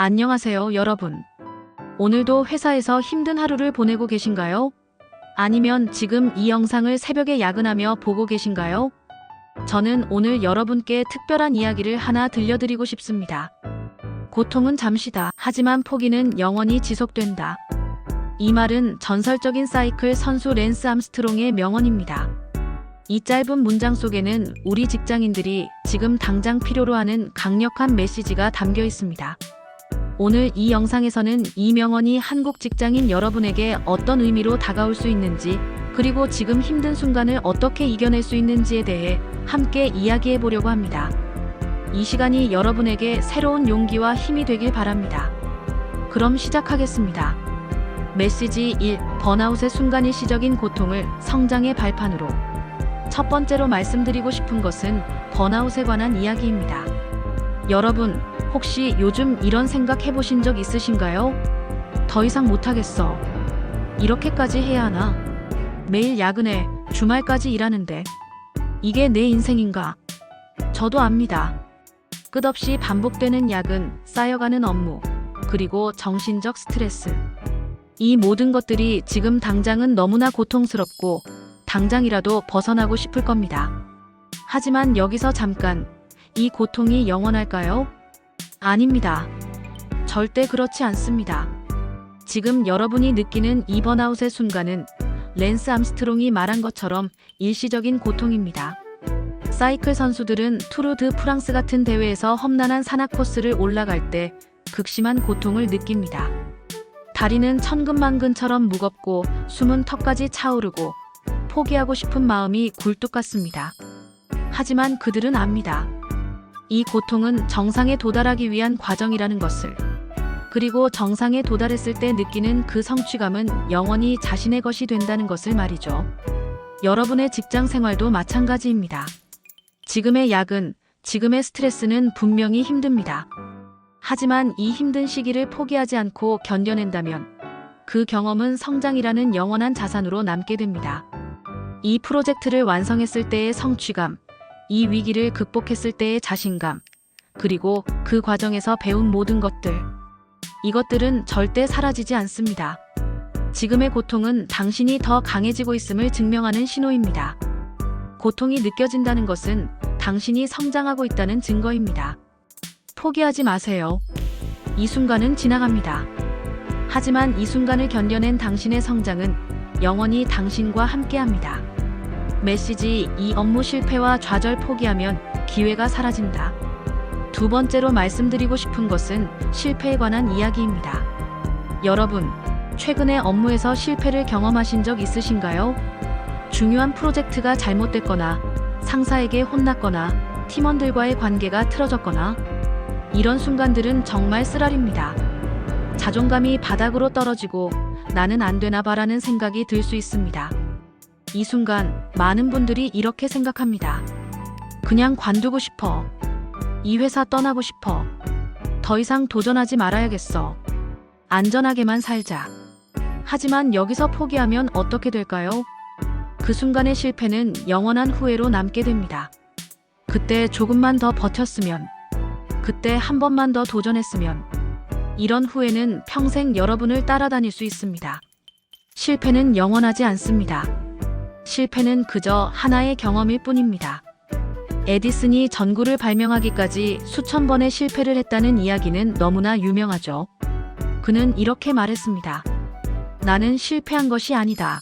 안녕하세요, 여러분. 오늘도 회사에서 힘든 하루를 보내고 계신가요? 아니면 지금 이 영상을 새벽에 야근하며 보고 계신가요? 저는 오늘 여러분께 특별한 이야기를 하나 들려드리고 싶습니다. 고통은 잠시다. 하지만 포기는 영원히 지속된다. 이 말은 전설적인 사이클 선수 랜스 암스트롱의 명언입니다. 이 짧은 문장 속에는 우리 직장인들이 지금 당장 필요로 하는 강력한 메시지가 담겨 있습니다. 오늘 이 영상에서는 이 명언이 한국 직장인 여러분에게 어떤 의미로 다가올 수 있는지, 그리고 지금 힘든 순간을 어떻게 이겨낼 수 있는지에 대해 함께 이야기해 보려고 합니다. 이 시간이 여러분에게 새로운 용기와 힘이 되길 바랍니다. 그럼 시작하겠습니다. 메시지 1. 번아웃의 순간 일시적인 고통을 성장의 발판으로. 첫 번째로 말씀드리고 싶은 것은 번아웃에 관한 이야기입니다. 여러분, 혹시 요즘 이런 생각 해보신 적 있으신가요? 더 이상 못하겠어. 이렇게까지 해야 하나? 매일 야근해, 주말까지 일하는데. 이게 내 인생인가? 저도 압니다. 끝없이 반복되는 야근, 쌓여가는 업무, 그리고 정신적 스트레스. 이 모든 것들이 지금 당장은 너무나 고통스럽고 당장이라도 벗어나고 싶을 겁니다. 하지만 여기서 잠깐, 이 고통이 영원할까요? 아닙니다. 절대 그렇지 않습니다. 지금 여러분이 느끼는 이 번아웃의 순간은 랜스 암스트롱이 말한 것처럼 일시적인 고통입니다. 사이클 선수들은 투르 드 프랑스 같은 대회에서 험난한 산악 코스를 올라갈 때 극심한 고통을 느낍니다. 다리는 천근만근처럼 무겁고 숨은 턱까지 차오르고 포기하고 싶은 마음이 굴뚝 같습니다. 하지만 그들은 압니다. 이 고통은 정상에 도달하기 위한 과정이라는 것을. 그리고 정상에 도달했을 때 느끼는 그 성취감은 영원히 자신의 것이 된다는 것을 말이죠. 여러분의 직장 생활도 마찬가지입니다. 지금의 야근, 지금의 스트레스는 분명히 힘듭니다. 하지만 이 힘든 시기를 포기하지 않고 견뎌낸다면 그 경험은 성장이라는 영원한 자산으로 남게 됩니다. 이 프로젝트를 완성했을 때의 성취감, 이 위기를 극복했을 때의 자신감, 그리고 그 과정에서 배운 모든 것들. 이것들은 절대 사라지지 않습니다. 지금의 고통은 당신이 더 강해지고 있음을 증명하는 신호입니다. 고통이 느껴진다는 것은 당신이 성장하고 있다는 증거입니다. 포기하지 마세요. 이 순간은 지나갑니다. 하지만 이 순간을 견뎌낸 당신의 성장은 영원히 당신과 함께합니다. 메시지 2. 업무 실패와 좌절 포기하면 기회가 사라진다. 두 번째로 말씀드리고 싶은 것은 실패에 관한 이야기입니다. 여러분, 최근에 업무에서 실패를 경험하신 적 있으신가요? 중요한 프로젝트가 잘못됐거나, 상사에게 혼났거나, 팀원들과의 관계가 틀어졌거나. 이런 순간들은 정말 쓰라립니다. 자존감이 바닥으로 떨어지고 나는 안 되나 봐라는 생각이 들 수 있습니다. 이 순간 많은 분들이 이렇게 생각합니다. 그냥 관두고 싶어. 이 회사 떠나고 싶어. 더 이상 도전하지 말아야겠어. 안전하게만 살자. 하지만 여기서 포기하면 어떻게 될까요? 그 순간의 실패는 영원한 후회로 남게 됩니다. 그때 조금만 더 버텼으면, 그때 한 번만 더 도전했으면. 이런 후회는 평생 여러분을 따라다닐 수 있습니다. 실패는 영원하지 않습니다. 실패는 그저 하나의 경험일 뿐입니다. 에디슨이 전구를 발명하기까지 수천 번의 실패를 했다는 이야기는 너무나 유명하죠. 그는 이렇게 말했습니다. 나는 실패한 것이 아니다.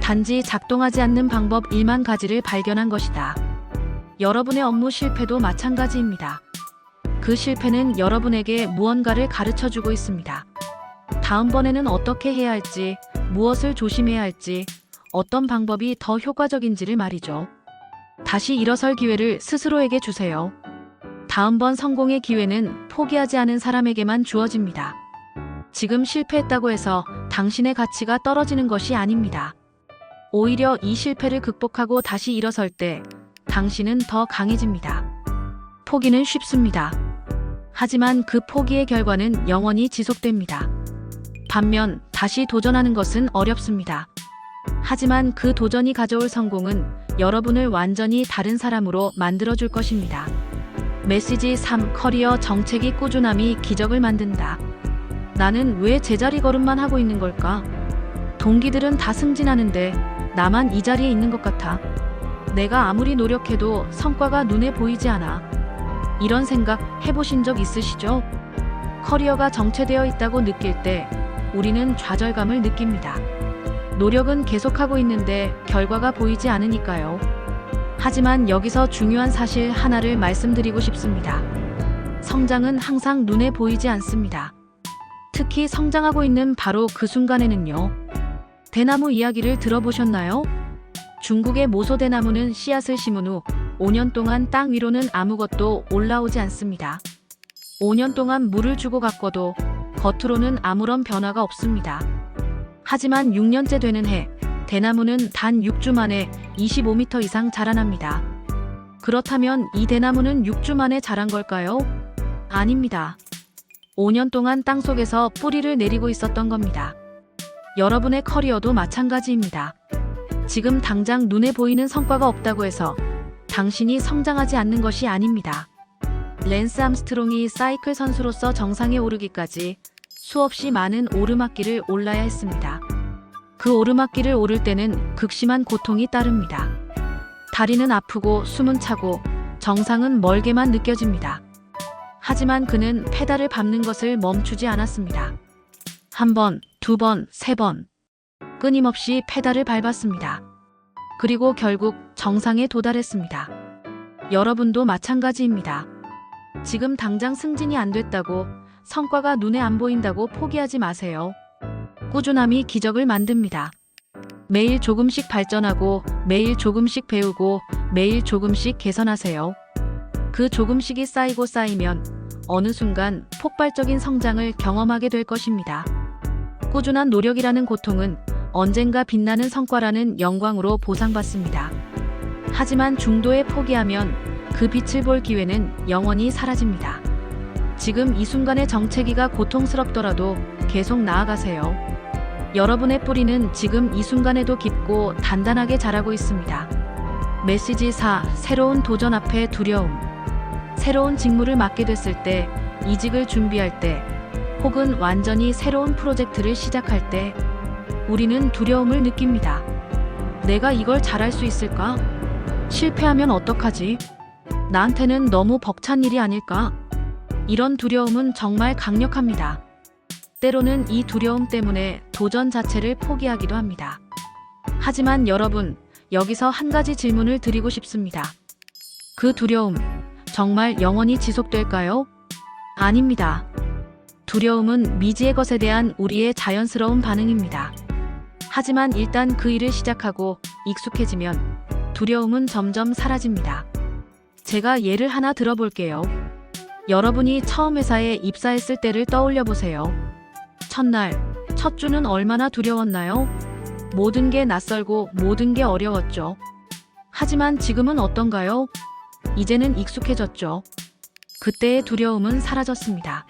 단지 작동하지 않는 방법 1만 가지를 발견한 것이다. 여러분의 업무 실패도 마찬가지입니다. 그 실패는 여러분에게 무언가를 가르쳐주고 있습니다. 다음번에는 어떻게 해야 할지, 무엇을 조심해야 할지, 어떤 방법이 더 효과적인지를 말이죠. 다시 일어설 기회를 스스로에게 주세요. 다음번 성공의 기회는 포기하지 않은 사람에게만 주어집니다. 지금 실패했다고 해서 당신의 가치가 떨어지는 것이 아닙니다. 오히려 이 실패를 극복하고 다시 일어설 때 당신은 더 강해집니다. 포기는 쉽습니다. 하지만 그 포기의 결과는 영원히 지속됩니다. 반면 다시 도전하는 것은 어렵습니다. 하지만 그 도전이 가져올 성공은 여러분을 완전히 다른 사람으로 만들어줄 것입니다. 메시지 3. 커리어 정책이 꾸준함이 기적을 만든다. 나는 왜 제자리 걸음만 하고 있는 걸까? 동기들은 다 승진하는데 나만 이 자리에 있는 것 같아. 내가 아무리 노력해도 성과가 눈에 보이지 않아. 이런 생각 해보신 적 있으시죠? 커리어가 정체되어 있다고 느낄 때 우리는 좌절감을 느낍니다. 노력은 계속하고 있는데 결과가 보이지 않으니까요. 하지만 여기서 중요한 사실 하나를 말씀드리고 싶습니다. 성장은 항상 눈에 보이지 않습니다. 특히 성장하고 있는 바로 그 순간에는요. 대나무 이야기를 들어보셨나요? 중국의 모소대나무는 씨앗을 심은 후 5년 동안 땅 위로는 아무것도 올라오지 않습니다. 5년 동안 물을 주고 가꿔도 겉으로는 아무런 변화가 없습니다. 하지만 6년째 되는 해, 대나무는 단 6주 만에 25m 이상 자라납니다. 그렇다면 이 대나무는 6주 만에 자란 걸까요? 아닙니다. 5년 동안 땅속에서 뿌리를 내리고 있었던 겁니다. 여러분의 커리어도 마찬가지입니다. 지금 당장 눈에 보이는 성과가 없다고 해서 당신이 성장하지 않는 것이 아닙니다. 랜스 암스트롱이 사이클 선수로서 정상에 오르기까지 수없이 많은 오르막길을 올라야 했습니다. 그 오르막길을 오를 때는 극심한 고통이 따릅니다. 다리는 아프고 숨은 차고 정상은 멀게만 느껴집니다. 하지만 그는 페달을 밟는 것을 멈추지 않았습니다. 한 번, 두 번, 세 번. 끊임없이 페달을 밟았습니다. 그리고 결국 정상에 도달했습니다. 여러분도 마찬가지입니다. 지금 당장 승진이 안 됐다고, 성과가 눈에 안 보인다고 포기하지 마세요. 꾸준함이 기적을 만듭니다. 매일 조금씩 발전하고, 매일 조금씩 배우고, 매일 조금씩 개선하세요. 그 조금씩이 쌓이고 쌓이면 어느 순간 폭발적인 성장을 경험하게 될 것입니다. 꾸준한 노력이라는 고통은 언젠가 빛나는 성과라는 영광으로 보상받습니다. 하지만 중도에 포기하면 그 빛을 볼 기회는 영원히 사라집니다. 지금 이 순간의 정체기가 고통스럽더라도 계속 나아가세요. 여러분의 뿌리는 지금 이 순간에도 깊고 단단하게 자라고 있습니다. 메시지 4. 새로운 도전 앞에 두려움. 새로운 직무를 맡게 됐을 때, 이직을 준비할 때, 혹은 완전히 새로운 프로젝트를 시작할 때 우리는 두려움을 느낍니다. 내가 이걸 잘할 수 있을까? 실패하면 어떡하지? 나한테는 너무 벅찬 일이 아닐까? 이런 두려움은 정말 강력합니다. 때로는 이 두려움 때문에 도전 자체를 포기하기도 합니다. 하지만 여러분, 여기서 한 가지 질문을 드리고 싶습니다. 그 두려움, 정말 영원히 지속될까요? 아닙니다. 두려움은 미지의 것에 대한 우리의 자연스러운 반응입니다. 하지만 일단 그 일을 시작하고 익숙해지면 두려움은 점점 사라집니다. 제가 예를 하나 들어볼게요. 여러분이 처음 회사에 입사했을 때를 떠올려 보세요. 첫날, 첫 주는 얼마나 두려웠나요? 모든 게 낯설고 모든 게 어려웠죠. 하지만 지금은 어떤가요? 이제는 익숙해졌죠. 그때의 두려움은 사라졌습니다.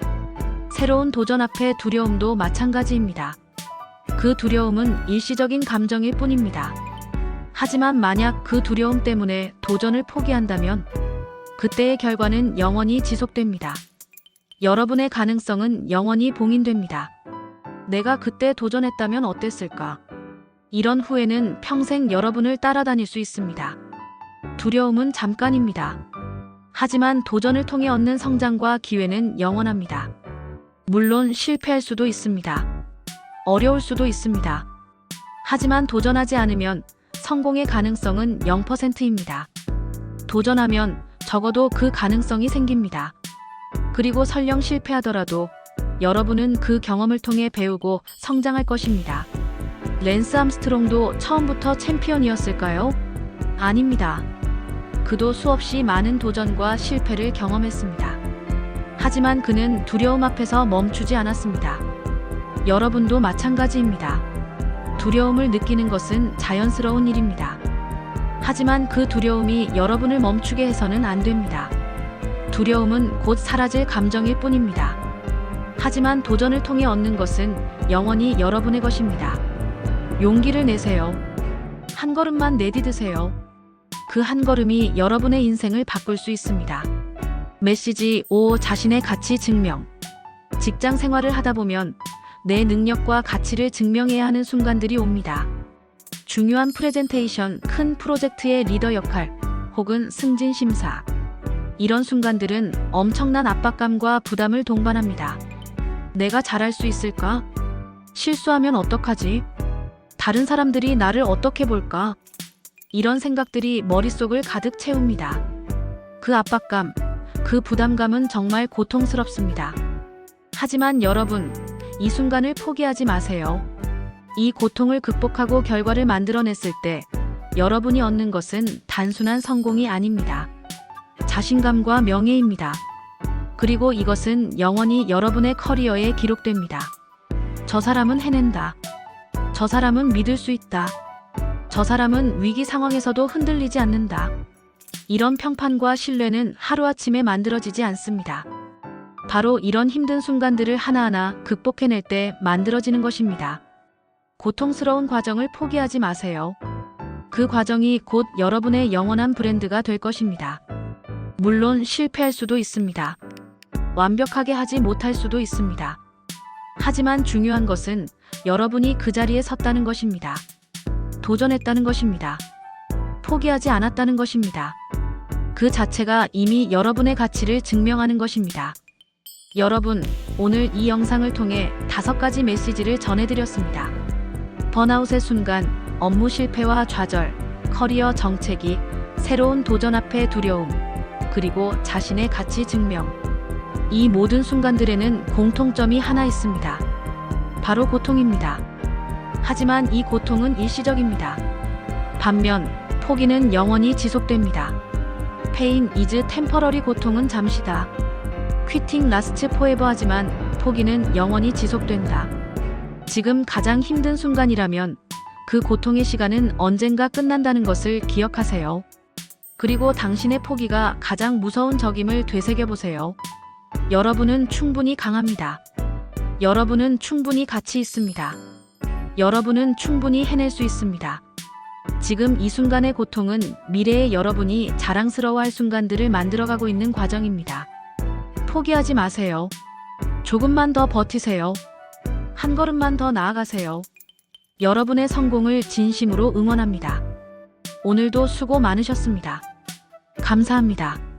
새로운 도전 앞의 두려움도 마찬가지입니다. 그 두려움은 일시적인 감정일 뿐입니다. 하지만 만약 그 두려움 때문에 도전을 포기한다면 그때의 결과는 영원히 지속됩니다. 여러분의 가능성은 영원히 봉인됩니다. 내가 그때 도전했다면 어땠을까? 이런 후회는 평생 여러분을 따라다닐 수 있습니다. 두려움은 잠깐입니다. 하지만 도전을 통해 얻는 성장과 기회는 영원합니다. 물론 실패할 수도 있습니다. 어려울 수도 있습니다. 하지만 도전하지 않으면 성공의 가능성은 0%입니다. 도전하면 적어도 그 가능성이 생깁니다. 그리고 설령 실패하더라도 여러분은 그 경험을 통해 배우고 성장할 것입니다. 랜스 암스트롱도 처음부터 챔피언이었을까요? 아닙니다. 그도 수없이 많은 도전과 실패를 경험했습니다. 하지만 그는 두려움 앞에서 멈추지 않았습니다. 여러분도 마찬가지입니다. 두려움을 느끼는 것은 자연스러운 일입니다. 하지만 그 두려움이 여러분을 멈추게 해서는 안 됩니다. 두려움은 곧 사라질 감정일 뿐입니다. 하지만 도전을 통해 얻는 것은 영원히 여러분의 것입니다. 용기를 내세요. 한 걸음만 내디드세요. 그 한 걸음이 여러분의 인생을 바꿀 수 있습니다. 메시지 5. 자신의 가치 증명. 직장 생활을 하다 보면 내 능력과 가치를 증명해야 하는 순간들이 옵니다. 중요한 프레젠테이션, 큰 프로젝트의 리더 역할, 혹은 승진 심사. 이런 순간들은 엄청난 압박감과 부담을 동반합니다. 내가 잘할 수 있을까? 실수하면 어떡하지? 다른 사람들이 나를 어떻게 볼까? 이런 생각들이 머릿속을 가득 채웁니다. 그 압박감, 그 부담감은 정말 고통스럽습니다. 하지만 여러분, 이 순간을 포기하지 마세요. 이 고통을 극복하고 결과를 만들어냈을 때 여러분이 얻는 것은 단순한 성공이 아닙니다. 자신감과 명예입니다. 그리고 이것은 영원히 여러분의 커리어에 기록됩니다. 저 사람은 해낸다. 저 사람은 믿을 수 있다. 저 사람은 위기 상황에서도 흔들리지 않는다. 이런 평판과 신뢰는 하루아침에 만들어지지 않습니다. 바로 이런 힘든 순간들을 하나하나 극복해낼 때 만들어지는 것입니다. 고통스러운 과정을 포기하지 마세요. 그 과정이 곧 여러분의 영원한 브랜드가 될 것입니다. 물론 실패할 수도 있습니다. 완벽하게 하지 못할 수도 있습니다. 하지만 중요한 것은 여러분이 그 자리에 섰다는 것입니다. 도전했다는 것입니다. 포기하지 않았다는 것입니다. 그 자체가 이미 여러분의 가치를 증명하는 것입니다. 여러분, 오늘 이 영상을 통해 5가지 메시지를 전해드렸습니다. 번아웃의 순간, 업무 실패와 좌절, 커리어 정체기, 새로운 도전 앞에 두려움, 그리고 자신의 가치 증명. 이 모든 순간들에는 공통점이 하나 있습니다. 바로 고통입니다. 하지만 이 고통은 일시적입니다. 반면 포기는 영원히 지속됩니다. Pain is temporary. 고통은 잠시다. Quitting lasts forever. 하지만 포기는 영원히 지속된다. 지금 가장 힘든 순간이라면 그 고통의 시간은 언젠가 끝난다는 것을 기억하세요. 그리고 당신의 포기가 가장 무서운 적임을 되새겨보세요. 여러분은 충분히 강합니다. 여러분은 충분히 가치 있습니다. 여러분은 충분히 해낼 수 있습니다. 지금 이 순간의 고통은 미래의 여러분이 자랑스러워할 순간들을 만들어가고 있는 과정입니다. 포기하지 마세요. 조금만 더 버티세요. 한 걸음만 더 나아가세요. 여러분의 성공을 진심으로 응원합니다. 오늘도 수고 많으셨습니다. 감사합니다.